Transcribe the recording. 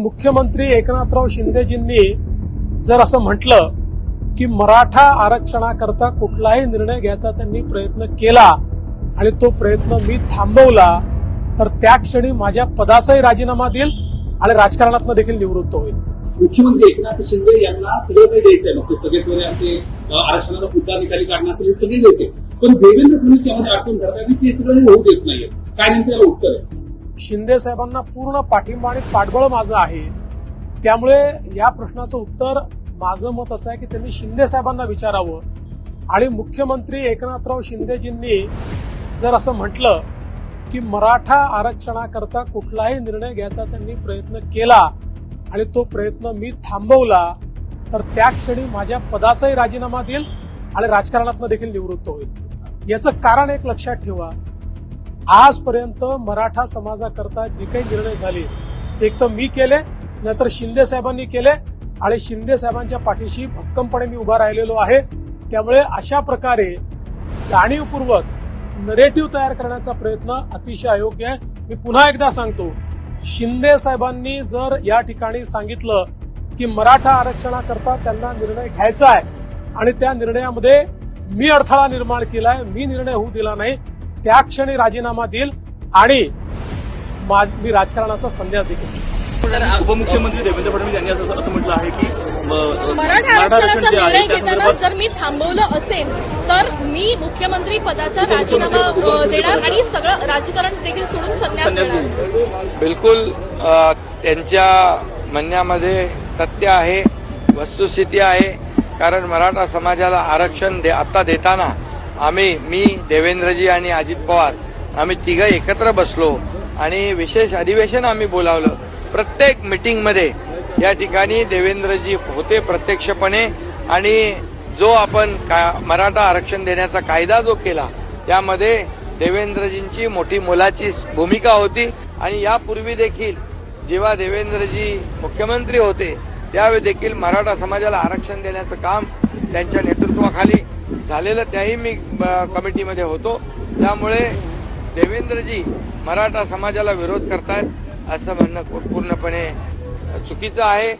मुख्यमंत्री एकनाथराव शिंदेजींनी जर असं म्हटलं की मराठा आरक्षणाकरता कुठलाही निर्णय घ्यायचा त्यांनी प्रयत्न केला आणि तो प्रयत्न मी थांबवला तर त्या क्षणी माझ्या पदाचाही राजीनामा देईल आणि राजकारणातून देखील निवृत्त होईल. मुख्यमंत्री एकनाथ शिंदे यांना सगळं काही द्यायचंय, मग ते सगळे सोयरे असेल, आरक्षणाचा मुद्दा निकाली काढणं असेल, हे सगळे द्यायचे. पण देवेंद्र फडणवीस यामध्ये अडचण करतात की ते सगळं होऊ देत नाहीये. काय नेमकं याला उत्तर आहे? शिंदे साहेबांना पूर्ण पाठिंबा आणि पाठबळ माझं आहे. त्यामुळे या प्रश्नाचं उत्तर माझं मत असं आहे की त्यांनी शिंदे साहेबांना विचारावं आणि मुख्यमंत्री एकनाथराव शिंदेजींनी जर असं म्हटलं की मराठा आरक्षणाकरता कुठलाही निर्णय घ्यायचा त्यांनी प्रयत्न केला आणि तो प्रयत्न मी थांबवला तर त्या क्षणी माझ्या पदाचाही राजीनामा देईल आणि राजकारणातून देखील निवृत्त होईल. याचं कारण एक लक्षात ठेवा, आजपर्यंत मराठा समाजाकरता जे काही निर्णय झाले ते एक तर मी केले, नाहीतर शिंदे साहेबांनी केले आणि शिंदे साहेबांच्या पाठीशी भक्कमपणे मी उभा राहिलेलो आहे. त्यामुळे अशा प्रकारे जाणीवपूर्वक नरेटिव्ह तयार करण्याचा प्रयत्न अतिशय अयोग्य आहे. मी पुन्हा एकदा सांगतो, शिंदे साहेबांनी जर या ठिकाणी सांगितलं की मराठा आरक्षणाकरता त्यांना निर्णय घ्यायचा आहे आणि त्या निर्णयामध्ये मी अडथळा निर्माण केलाय, मी निर्णय होऊ दिला नाही, त्या क्षणी राजीनामा देईल आणि मी राजकारणाचा संन्यास देखील. उपमुख्यमंत्री देवेंद्र फडणवीस यांनी असं म्हटलं आहे की मराठा आरक्षणाचा निर्णय घेताना जर मी थांबवलं असेल तर मी मुख्यमंत्री पदाचा राजीनामा देणार आणि सगळं राजकारण देखील सोडून संन्यास देणार. बिलकुल त्यांच्या म्हणण्यामध्ये तथ्य आहे, वस्तुस्थिती आहे. कारण मराठा समाजाला आरक्षण आता देताना मी देवेंद्रजी आणि अजित पवार आम्ही तिघं एकत्र बसलो आणि विशेष अधिवेशन आम्ही बोलावलं. प्रत्येक मीटिंगमध्ये या ठिकाणी देवेंद्रजी होते प्रत्यक्षपणे आणि जो आपण मराठा आरक्षण देण्याचा कायदा जो केला त्यामध्ये देवेंद्रजींची मोठी मोलाची भूमिका होती. आणि यापूर्वी देखील जेव्हा देवेंद्रजी मुख्यमंत्री होते त्यावेळी देखील मराठा समाजाला आरक्षण देण्याचं काम त्यांच्या नेतृत्वाखाली झालेलं, त्याही मी कमिटीमध्ये होतो. त्यामुळे देवेंद्रजी मराठा समाजाला विरोध करतायत असं म्हणणं पूर्णपणे चुकीचं आहे.